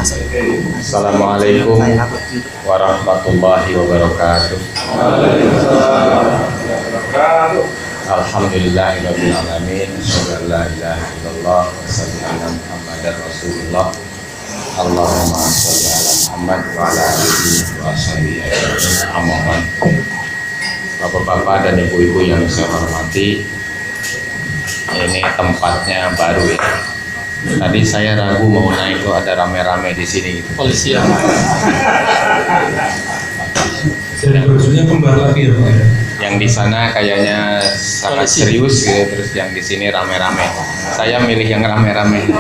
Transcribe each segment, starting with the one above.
Assalamualaikum warahmatullahi wabarakatuh. Alhamdulillahirabbil alamin. Asyhadu an la ilaha illallah wa asyhadu anna Muhammadar Rasulullah. Allahumma shalli ala Muhammad wa ala alihi wa sahbihi ajmain. Bapak-bapak dan ibu-ibu yang saya hormati, ini tempatnya baru ya. Tadi saya ragu mau naik kok ada rame-rame di sini gitu. Polisi ya. Dan barusannya kembar lagi ya Pak ya? Yang di sana kayaknya sangat Polisi. serius gitu, terus yang di sini rame-rame. Saya milih yang rame-rame.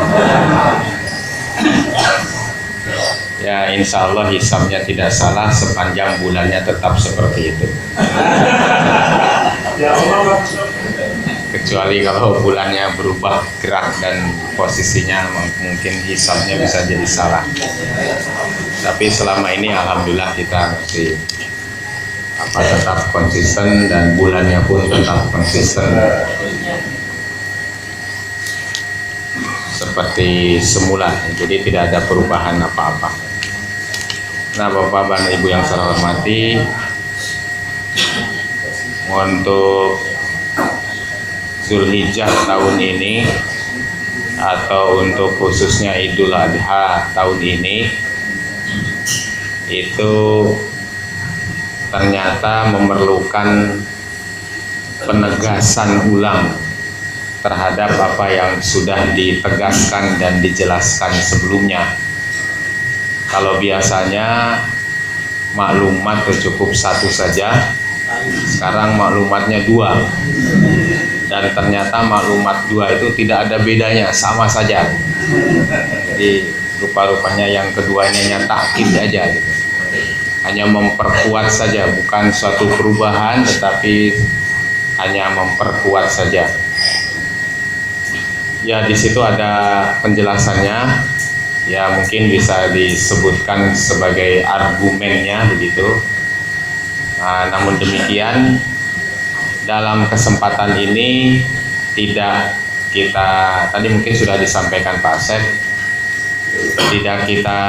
Ya insya Allah hisabnya tidak salah sepanjang bulannya tetap seperti itu. Kecuali kalau bulannya berubah gerak dan posisinya mungkin hisabnya bisa jadi salah. Tapi selama ini alhamdulillah kita masih tetap konsisten dan bulannya pun tetap konsisten seperti semula. Jadi tidak ada perubahan apa-apa. Nah, Bapak dan Ibu yang saya hormati, untuk Zulhijjah tahun ini atau untuk khususnya Idul Adha tahun ini itu ternyata memerlukan penegasan ulang terhadap apa yang sudah ditegaskan dan dijelaskan sebelumnya. Kalau biasanya maklumat cukup satu saja, sekarang maklumatnya dua. Dan ternyata maklumat dua itu tidak ada bedanya, sama saja. Jadi rupa-rupanya yang keduanya takkid aja gitu. Hanya memperkuat saja, bukan suatu perubahan tetapi hanya memperkuat saja. Ya di situ ada penjelasannya. Ya mungkin bisa disebutkan sebagai argumennya begitu. Nah, namun demikian dalam kesempatan ini tidak kita, tadi mungkin sudah disampaikan Pak Asep, tidak kita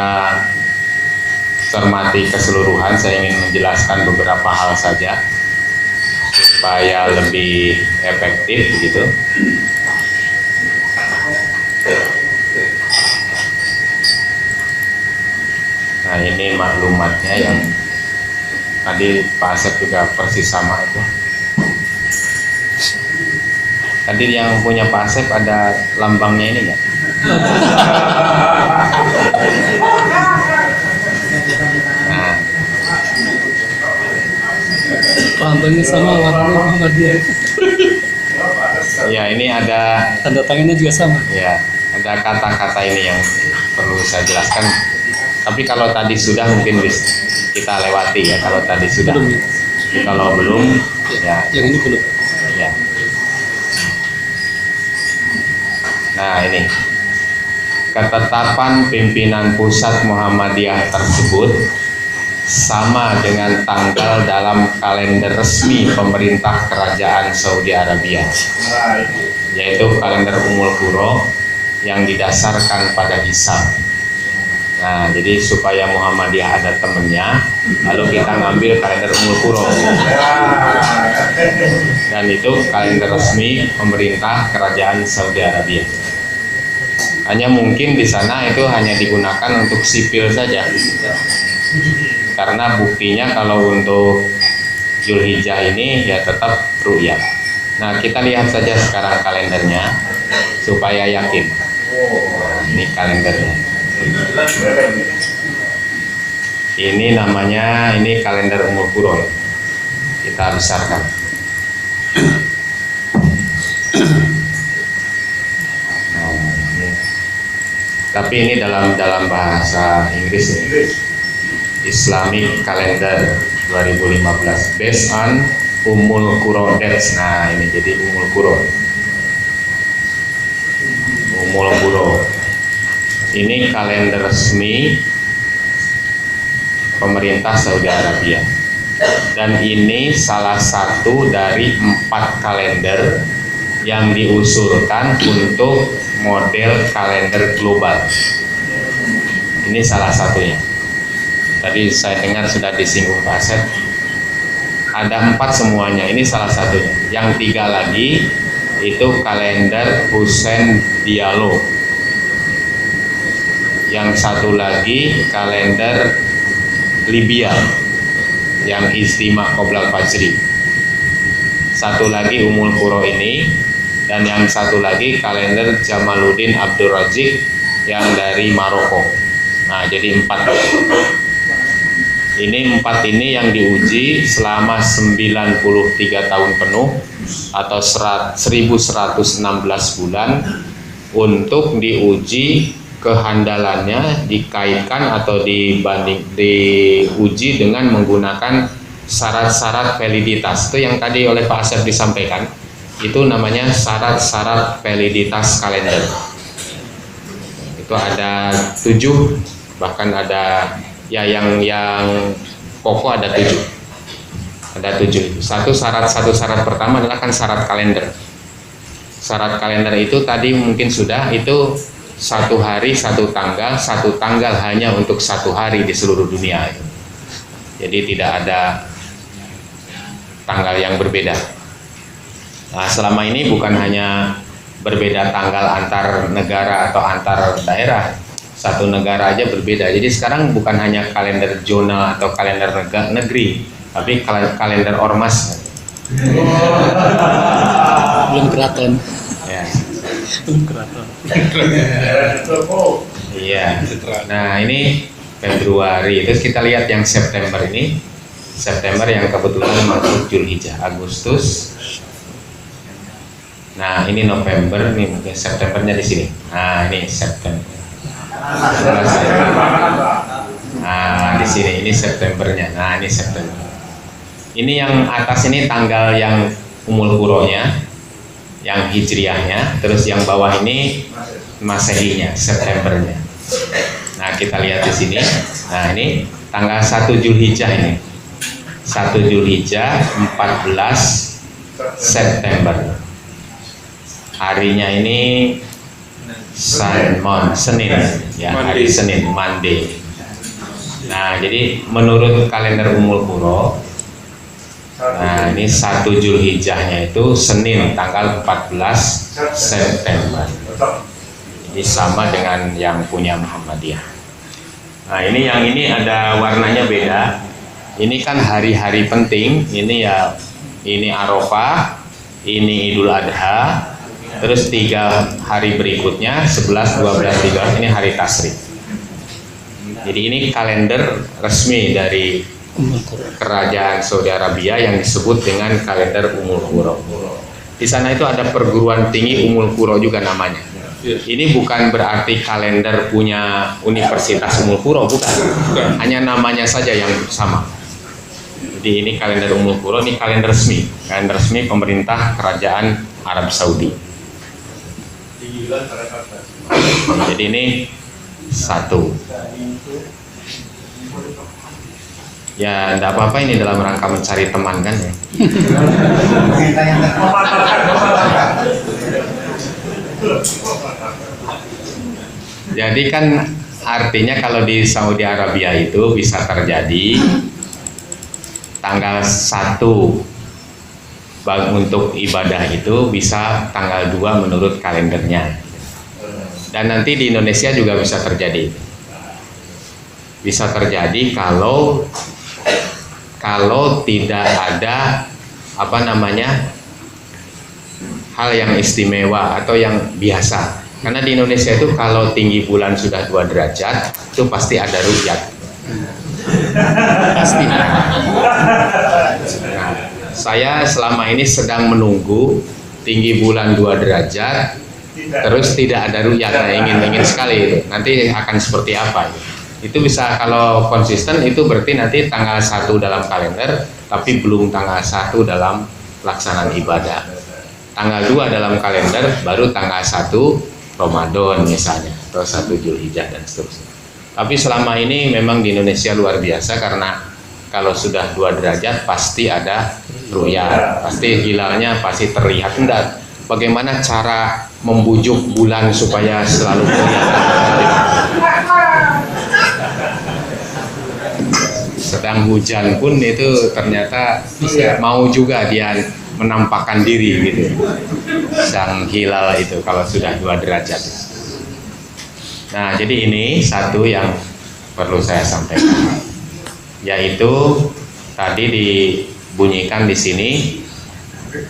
cermati keseluruhan. Saya ingin menjelaskan beberapa hal saja supaya lebih efektif begitu. Nah ini maklumatnya yang tadi Pak Asep juga persis sama itu. Tadi yang punya Pak Asep ada lambangnya ini nggak? Nah, Lambangnya sama, warnanya Muhammadiyah. ya ini ada, Tanda tangannya juga sama. ya ada kata-kata ini yang perlu saya jelaskan. Tapi kalau tadi sudah mungkin kita lewati ya. Kalau tadi sudah, Belum ya? kalau belum, ya. Yang ini belum. Ya. Nah ini ketetapan pimpinan pusat Muhammadiyah tersebut sama dengan tanggal dalam kalender resmi pemerintah Kerajaan Saudi Arabia, yaitu kalender Ummul Qura yang didasarkan pada hisab. Nah, jadi supaya Muhammadiyah ada temennya, lalu kita ngambil kalender Ummul Qura. Dan itu kalender resmi pemerintah Kerajaan Saudi Arabia. Hanya mungkin di sana itu hanya digunakan untuk sipil saja. Karena buktinya kalau untuk Zulhijjah ini ya tetap ru'yah. Nah, kita lihat saja sekarang kalendernya supaya yakin. Nah, ini kalendernya. Ini namanya, ini kalender Ummul Qura. Kita besarkan. Nah, ini. Tapi ini dalam bahasa Inggris nih. Islamic Calendar 2015 based on Ummul Qura dates. Nah, ini jadi Ummul Qura. Ummul Qura. Ini kalender resmi pemerintah Saudi Arabia. Dan ini salah satu dari 4 kalender yang diusulkan untuk model kalender global. Ini salah satunya. Tadi saya dengar sudah disinggung Pak Asep. Ada 4 semuanya, ini salah satunya. Yang 3 lagi itu kalender Hussein Diallo. Yang 1 lagi kalender Libya yang Istimewa Qoblal Fajri. 1 lagi Umul Qura ini, dan yang 1 lagi kalender Jamaluddin Abdul Razik yang dari Maroko. Nah, jadi 4. Ini 4 ini yang diuji selama 93 tahun penuh atau 1116 bulan untuk diuji kehandalannya, dikaitkan atau diuji dengan menggunakan syarat-syarat validitas. Itu yang tadi oleh Pak Asep disampaikan. Itu namanya syarat-syarat validitas kalender. Itu ada 7, bahkan ada ya yang pokok ada 7. Ada 7. Satu syarat pertama adalah kan syarat kalender. Syarat kalender itu tadi mungkin sudah, itu 1 hari 1 tanggal hanya untuk 1 hari di seluruh dunia. Jadi tidak ada tanggal yang berbeda. Nah, selama ini bukan hanya berbeda tanggal antar negara atau antar daerah, satu negara aja berbeda. Jadi sekarang bukan hanya kalender zona atau kalender negeri, tapi kalender ormas. Belum keraton. Ya. Belum keraton. Iya. Nah, ini Februari. Terus kita lihat yang September ini. September yang kebetulan masuk Zulhijjah, Agustus. Nah, ini November, ini mungkin Septembernya di sini. Nah, ini September. Nah, di sini ini Septembernya. Nah, ini September. Ini yang atas ini tanggal yang Umul Quranya, yang Hijriahnya, terus yang bawah ini Masehinya, Septembernya. Nah, kita lihat di sini. Nah, ini tanggal 1 Zulhijjah ini. 1 Zulhijjah 14 September. Harinya ini Senin, ya, hari Senin, Monday. Nah, jadi menurut kalender Umul Qura, nah ini 1 Zulhijjahnya itu Senin tanggal 14 September. Ini sama dengan yang punya Muhammadiyah. Nah, yang ini ada warnanya beda. Ini kan hari-hari penting. Ini ya, ini Arafah, ini Idul Adha. Terus 3 hari berikutnya 11, 12, 13 ini hari Tasyrik. Jadi ini kalender resmi dari Kerajaan Saudi Arabia yang disebut dengan kalender Umul Qura. Di sana itu ada perguruan tinggi Umul Qura juga namanya. Ini bukan berarti kalender punya Universitas Umul Qura, bukan. Hanya namanya saja yang sama. Jadi ini kalender Umul Qura, ini kalender resmi pemerintah Kerajaan Arab Saudi. Jadi ini 1. Ya, tidak apa-apa, ini dalam rangka mencari teman kan ya. Jadi kan artinya kalau di Saudi Arabia itu bisa terjadi tanggal 1 untuk ibadah itu bisa tanggal 2 menurut kalendernya. Dan nanti di Indonesia juga bisa terjadi. Bisa terjadi kalau tidak ada hal yang istimewa atau yang biasa. Karena di Indonesia itu kalau tinggi bulan sudah 2 derajat itu pasti ada ru'yat. Pasti. Nah, saya selama ini sedang menunggu tinggi bulan 2 derajat terus tidak ada ru'yat. Nah, ingin sekali itu. Nanti akan seperti apa itu bisa, kalau konsisten itu berarti nanti tanggal 1 dalam kalender tapi belum tanggal 1 dalam pelaksanaan ibadah. Tanggal 2 dalam kalender baru tanggal 1 Ramadan misalnya, atau 1 Zulhijjah dan seterusnya. Tapi selama ini memang di Indonesia luar biasa, karena kalau sudah 2 derajat pasti ada ru'yat, pasti hilalnya pasti terlihat. Enggak, bagaimana cara membujuk bulan supaya selalu kelihatan? sedang hujan pun itu ternyata mau juga dia menampakkan diri gitu, sang hilal itu kalau sudah 2 derajat. Nah, jadi ini satu yang perlu saya sampaikan, yaitu tadi dibunyikan di sini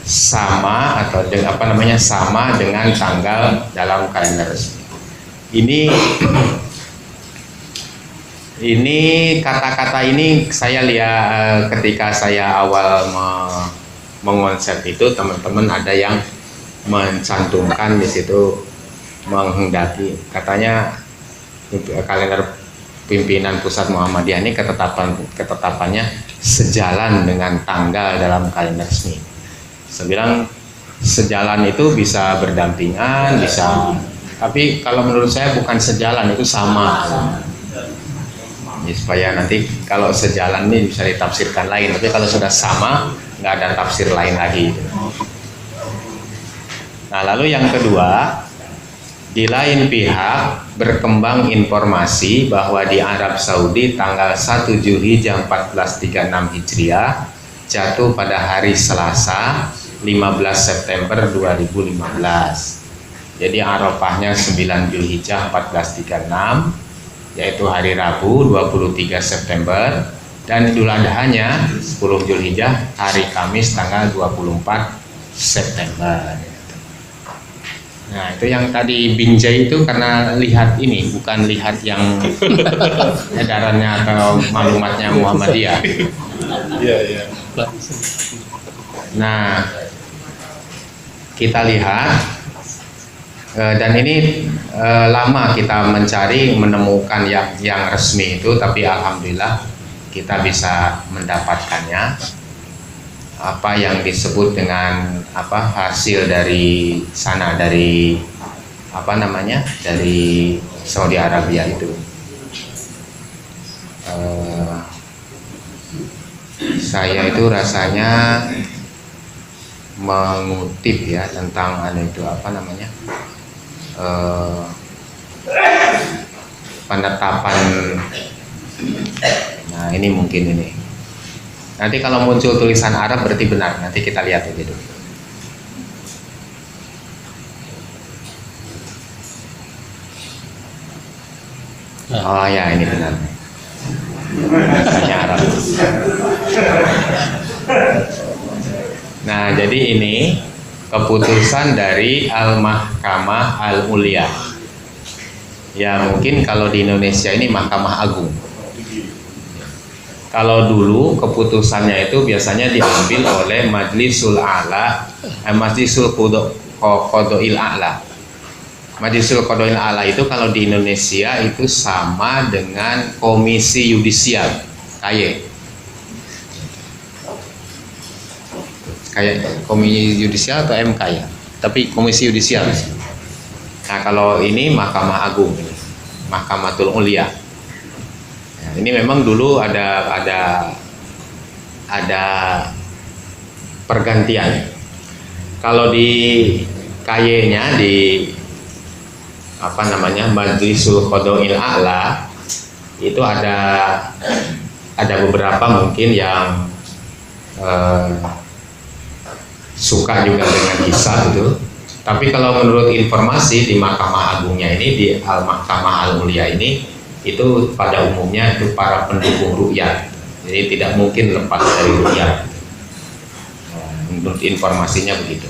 sama atau sama dengan tanggal dalam kalender resmi. Ini kata-kata ini saya lihat ketika saya awal mengonsep itu, teman-teman ada yang mencantumkan di situ menghendaki, katanya kalender pimpinan pusat Muhammadiyah ini ketetapannya sejalan dengan tanggal dalam kalender resmi. Saya bilang sejalan itu bisa berdampingan, bisa, tapi kalau menurut saya bukan sejalan, itu sama. Ya, supaya nanti kalau sejalan ini bisa ditafsirkan lain, tapi kalau sudah sama nggak ada tafsir lain lagi. Nah, lalu yang kedua, di lain pihak berkembang informasi bahwa di Arab Saudi tanggal 1 Zulhijjah 1436 Hijriah jatuh pada hari Selasa 15 September 2015. Jadi Arafahnya 9 Zulhijjah 1436, yaitu hari Rabu 23 September, dan Idul Adhanya 10 Zulhijjah hari Kamis tanggal 24 September. Nah, itu yang tadi binjai itu karena lihat ini, bukan lihat yang edarannya atau maklumatnya Muhammadiyah. Iya. Nah, kita lihat, dan ini lama kita mencari menemukan yang resmi itu, tapi alhamdulillah kita bisa mendapatkannya. Apa yang disebut dengan hasil dari sana, dari dari Saudi Arabia itu. Saya itu rasanya mengutip ya tentang penetapan. Nah, ini mungkin ini. Nanti kalau muncul tulisan Arab berarti benar. Nanti kita lihat aja dulu. Oh ya, ini benar. Tulisannya Arab. Nah, jadi ini keputusan dari Al-Mahkamah Al-Ulia. Ya, mungkin kalau di Indonesia ini Mahkamah Agung. Kalau dulu keputusannya itu biasanya diambil oleh Majlisul A'la, Majlisul Qada'il A'la. Majlisul Qada'il A'la itu kalau di Indonesia itu sama dengan Komisi Yudisial, KY. Kayak Komisi Yudisial atau MK ya, tapi Komisi Yudisial. Nah, kalau ini Mahkamah Agung, Mahkamatul Ulia. Nah, ini memang dulu ada pergantian. Kalau di KY-nya di Majlisul Qada'il A'la itu ada beberapa mungkin yang suka juga dengan hisab itu. Tapi kalau menurut informasi di Mahkamah Agungnya ini, di Al-Mahkamah Al-Ulia ini, itu pada umumnya itu para pendukung rukyat. Jadi tidak mungkin lepas dari rukyat. Menurut informasinya begitu.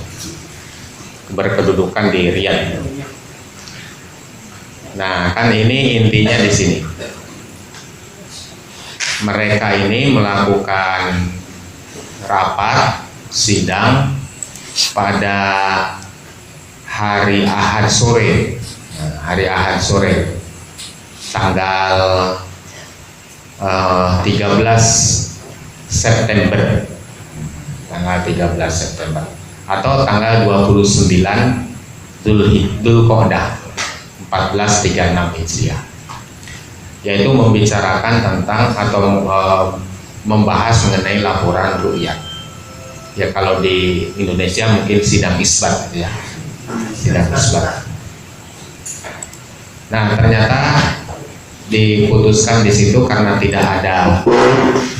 Berkedudukan di Riyadh. Nah, kan ini intinya di sini. Mereka ini melakukan rapat sidang pada hari Ahad sore, tanggal 13 September, atau tanggal 29 Dzulqa'dah 1436 Hijriah, yaitu membicarakan tentang atau membahas mengenai laporan ru'yat. Ya, kalau di Indonesia mungkin sidang isbat ya. Sidang isbat. Nah, ternyata diputuskan di situ karena tidak ada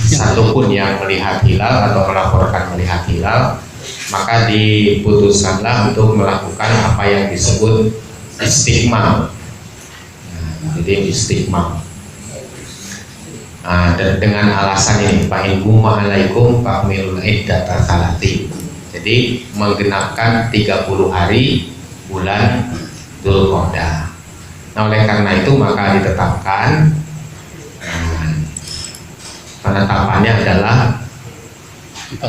satupun yang melihat hilal atau melaporkan melihat hilal, maka diputuskanlah untuk melakukan apa yang disebut istiqmal. Jadi istiqmal. Dan dengan alasan ini, fa'in gumma alaikum fa'milul iddata salati. Jadi menggenapkan 30 hari bulan Dzulqa'dah. Nah, oleh karena itu maka ditetapkan penetapannya adalah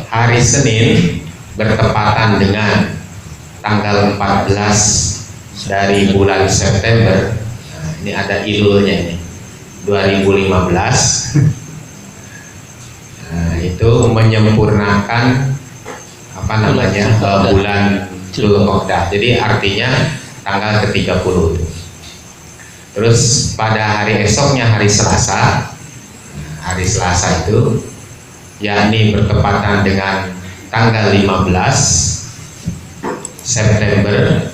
hari Senin bertepatan dengan tanggal 14 dari bulan September. Nah, ini ada ilulnya ini 2015. Nah, itu menyempurnakan apa namanya bulan Dzulqa'dah. Jadi artinya tanggal ke-30 itu. Terus pada hari esoknya hari Selasa. Hari Selasa itu yakni bertepatan dengan tanggal 15 September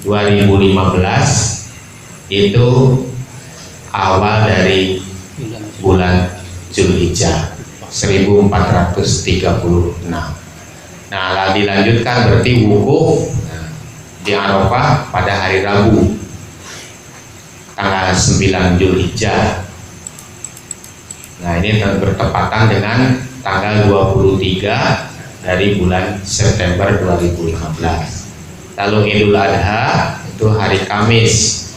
2015 itu awal dari bulan Zulhijjah 1436. Nah, dilanjutkan berarti wukuf di Arafah pada hari Rabu tanggal 9 Zulhijjah. Nah, ini bertepatan dengan tanggal 23 dari bulan September 2015. Lalu Idul Adha itu hari Kamis,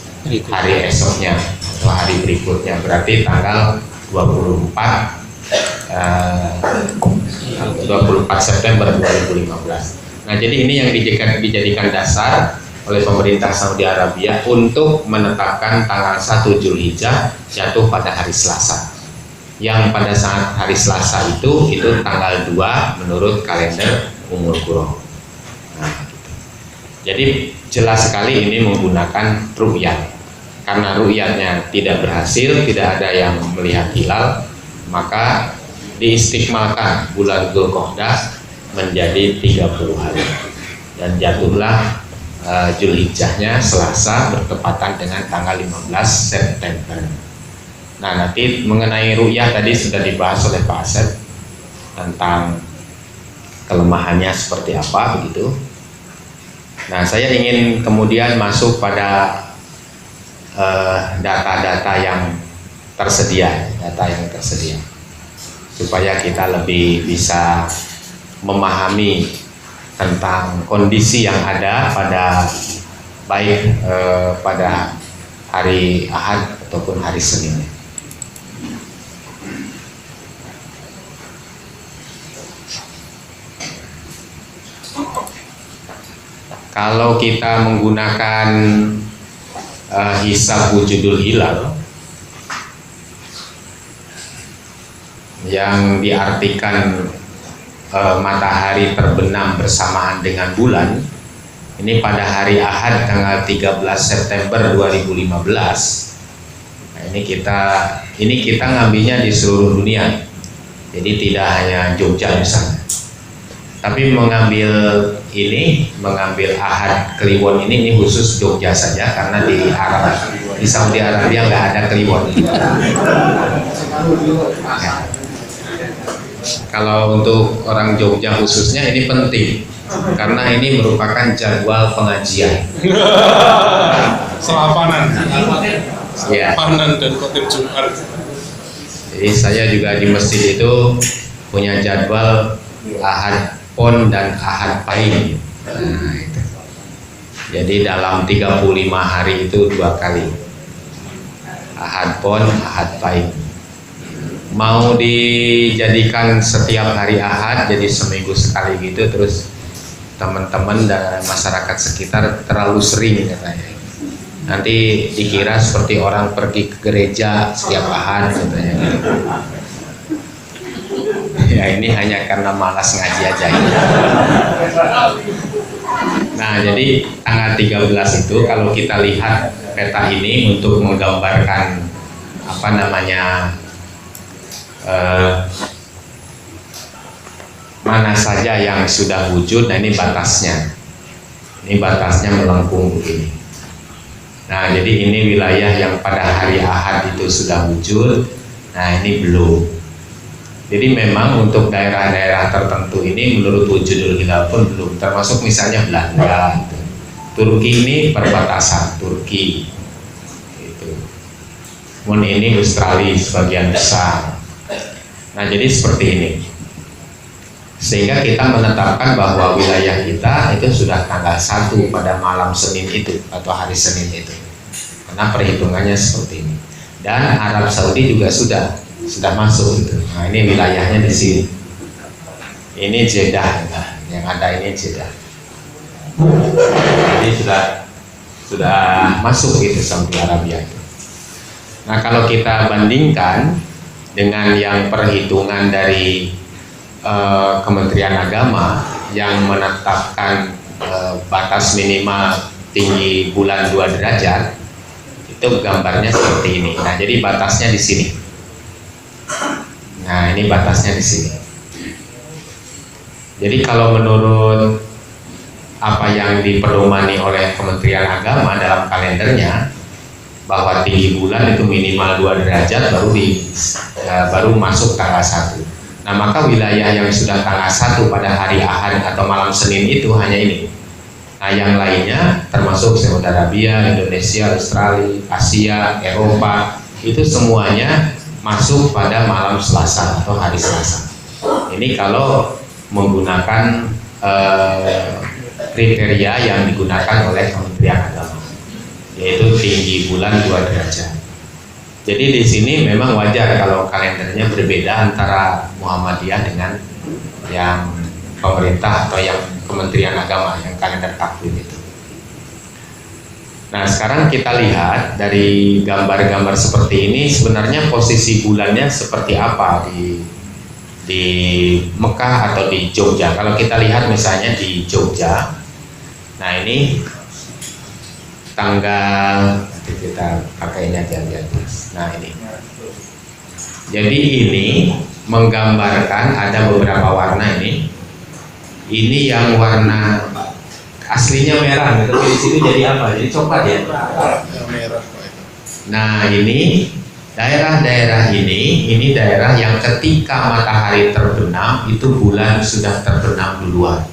hari esoknya atau hari berikutnya, berarti tanggal 24 September 2015. Nah, jadi ini yang dijadikan dasar oleh pemerintah Saudi Arabia untuk menetapkan tanggal 1 Zulhijjah jatuh pada hari Selasa. Yang pada saat hari Selasa itu tanggal 2 menurut kalender Ummul Qura. Nah, jadi jelas sekali ini menggunakan ru'yat. Karena ru'yatnya tidak berhasil, tidak ada yang melihat hilal, maka diistiqmalkan bulan Dzulqa'dah menjadi 30 hari. Dan jatuhlah Zulhijjahnya Selasa bertepatan dengan tanggal 15 September. Nah, nanti mengenai ru'yah tadi sudah dibahas oleh Pak Asep tentang kelemahannya seperti apa begitu. Nah, saya ingin kemudian masuk pada data-data yang tersedia, supaya kita lebih bisa memahami tentang kondisi yang ada pada baik pada hari Ahad ataupun hari Senin. Kalau kita menggunakan hisab wujudul hilal yang diartikan matahari terbenam bersamaan dengan bulan, ini pada hari Ahad tanggal 13 September 2015. Nah, ini kita ngambilnya di seluruh dunia, jadi tidak hanya Jogja misalnya, tapi mengambil Ahad Kliwon ini khusus Jogja saja, karena di Saudi Arabia nggak ada Kliwon. Ya. Kalau untuk orang Jogja khususnya ini penting, karena ini merupakan jadwal pengajian. Selapanan. Ya. Panan dan khotib Jumat. Jadi saya juga di masjid itu punya jadwal Ahad Pon dan Ahad Pahing. Nah, itu. Jadi dalam 35 hari itu 2 kali. Ahad Pon, Ahad Pahing. Mau dijadikan setiap hari Ahad, jadi seminggu sekali gitu, terus teman-teman dan masyarakat sekitar terlalu sering katanya. Nanti dikira seperti orang pergi ke gereja setiap Ahad katanya. Ya, ini hanya karena malas ngaji aja ini. Nah, jadi tanggal 13 itu kalau kita lihat peta ini untuk menggambarkan apa namanya mana saja yang sudah wujud. Nah, ini batasnya melengkung begini. Nah, jadi ini wilayah yang pada hari Ahad itu sudah wujud. Nah, ini belum. Jadi memang untuk daerah-daerah tertentu ini menurut wujudul hilal pun belum. Termasuk misalnya Belanda, gitu. Turki ini perbatasan Turki, gitu. Kemudian ini Australia sebagian besar. Nah, jadi seperti ini. Sehingga kita menetapkan bahwa wilayah kita itu sudah tanggal 1 pada malam Senin itu atau hari Senin itu, karena perhitungannya seperti ini. Dan Arab Saudi juga sudah masuk gitu. Nah, ini wilayahnya di sini. Ini Jeddah, nah, yang ada ini Jeddah. Jadi sudah masuk gitu Saudi Arabia. Nah, kalau kita bandingkan dengan yang perhitungan dari Kementerian Agama yang menetapkan batas minimal tinggi bulan 2 derajat, itu gambarnya seperti ini. Nah, jadi batasnya di sini. Nah, ini batasnya di sini. Jadi kalau menurut apa yang dipedomani oleh Kementerian Agama dalam kalendernya, bahwa tinggi bulan itu minimal 2 derajat baru masuk tanggal 1. Nah, maka wilayah yang sudah tanggal 1 pada hari Ahad atau malam Senin itu hanya ini. Nah, yang lainnya termasuk Saudi Arabia, Indonesia, Australia, Asia, Eropa, itu semuanya masuk pada malam Selasa atau hari Selasa. Ini kalau menggunakan kriteria yang digunakan oleh Kementerian Agama, yaitu tinggi bulan 2 derajat. Jadi di sini memang wajar kalau kalendernya berbeda antara Muhammadiyah dengan yang pemerintah atau yang Kementerian Agama, yang kalender takvim itu. Nah, sekarang kita lihat dari gambar-gambar seperti ini, sebenarnya posisi bulannya seperti apa di Mekah atau di Jogja. Kalau kita lihat misalnya di Jogja, nah ini tanggal, kita pakai ini aja di atas. Nah, ini. Jadi ini menggambarkan ada beberapa warna ini. Ini yang warna aslinya merah, tapi di sini jadi apa? Jadi coklat ya. Nah, ini daerah-daerah ini daerah yang ketika matahari terbenam itu bulan sudah terbenam duluan.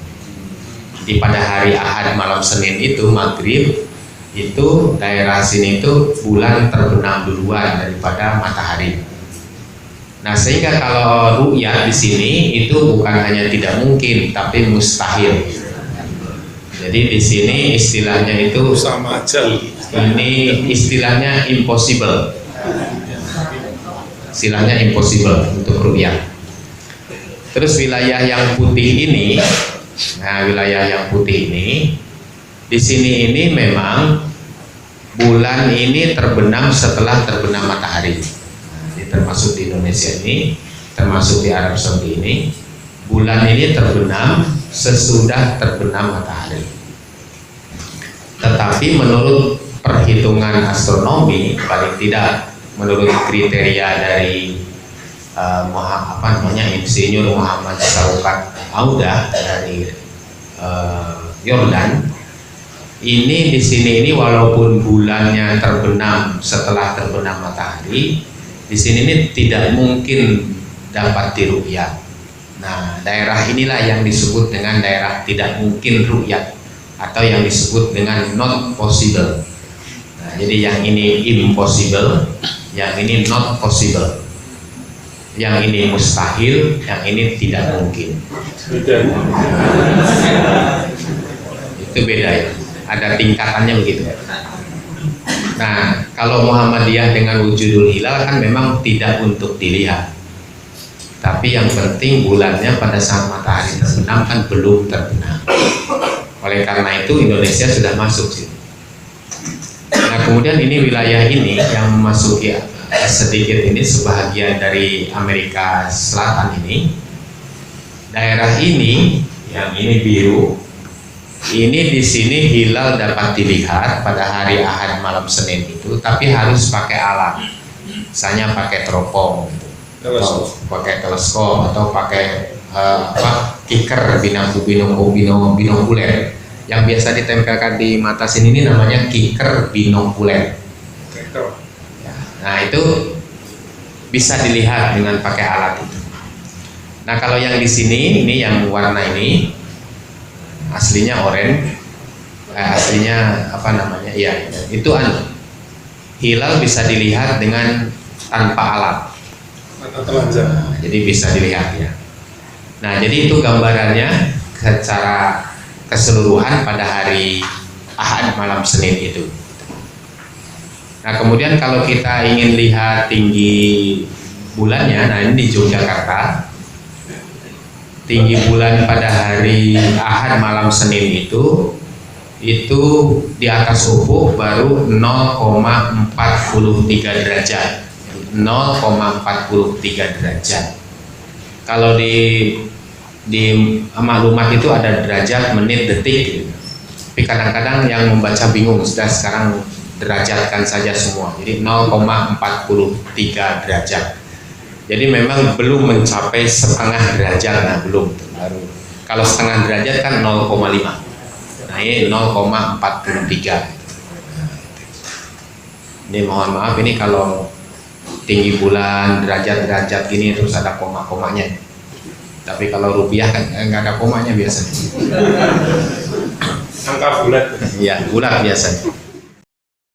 Jadi pada hari Ahad malam Senin itu maghrib, itu daerah sini itu bulan terbenam duluan daripada matahari. Nah, sehingga kalau ru'yat di sini itu bukan hanya tidak mungkin tapi mustahil. Jadi di sini istilahnya itu sama aja. Ini istilahnya impossible. Istilahnya impossible untuk ru'yat. Terus wilayah yang putih ini, nah wilayah yang putih ini di sini ini memang bulan ini terbenam setelah terbenam matahari. Nah, ini termasuk di Indonesia ini, termasuk di Arab Saudi ini, bulan ini terbenam sesudah terbenam matahari. Tetapi menurut perhitungan astronomi, paling tidak menurut kriteria dari Insinyur Muhammad Syaukat Audah dari Yordan, ini di sini ini walaupun bulannya terbenam setelah terbenam matahari, di sini ini tidak mungkin dapat diru'yat. Nah, daerah inilah yang disebut dengan daerah tidak mungkin ru'yat atau yang disebut dengan not possible. Nah, jadi yang ini impossible, yang ini not possible. Yang ini mustahil, yang ini tidak mungkin. Itu beda ya. Ada tingkatannya begitu. Nah, kalau Muhammadiyah dengan wujudul hilal kan memang tidak untuk dilihat. Tapi yang penting bulannya pada saat matahari terbenam kan belum terbenam. Oleh karena itu Indonesia sudah masuk sih. Nah, kemudian ini wilayah ini yang memasuki sedikit ini sebahagian dari Amerika Selatan ini. Daerah ini yang ini biru. Ini di sini hilal dapat dilihat pada hari Ahad malam Senin itu, tapi harus pakai alat. Misalnya pakai teropong, atau pakai teleskop, atau pakai kiker binokuler. Yang biasa ditempelkan di mata sini ini namanya kiker binokuler. Nah itu bisa dilihat dengan pakai alat itu. Nah kalau yang di sini ini yang warna ini aslinya oranye, aslinya apa namanya? Iya, itu hilal bisa dilihat dengan tanpa alat. Nah, jadi bisa dilihat ya. Nah jadi itu gambarannya secara keseluruhan pada hari Ahad malam Senin itu. Nah kemudian kalau kita ingin lihat tinggi bulannya, nah ini di Yogyakarta, tinggi bulan pada hari Ahad malam Senin itu di atas ufuk baru 0,43 derajat. 0,43 derajat. Kalau di maklumat itu ada derajat, menit, detik gitu. Tapi kadang-kadang yang membaca bingung, sudah sekarang derajatkan saja semua. Jadi 0,43 derajat. Jadi memang belum mencapai setengah derajat, nah belum. Baru kalau setengah derajat kan 0,5. Nah ini 0,43. Ini mohon maaf, ini kalau tinggi bulan derajat-derajat gini terus ada koma-komanya. Tapi kalau rupiah kan nggak ada komanya biasanya. Angka bulat. Iya, bulat biasanya.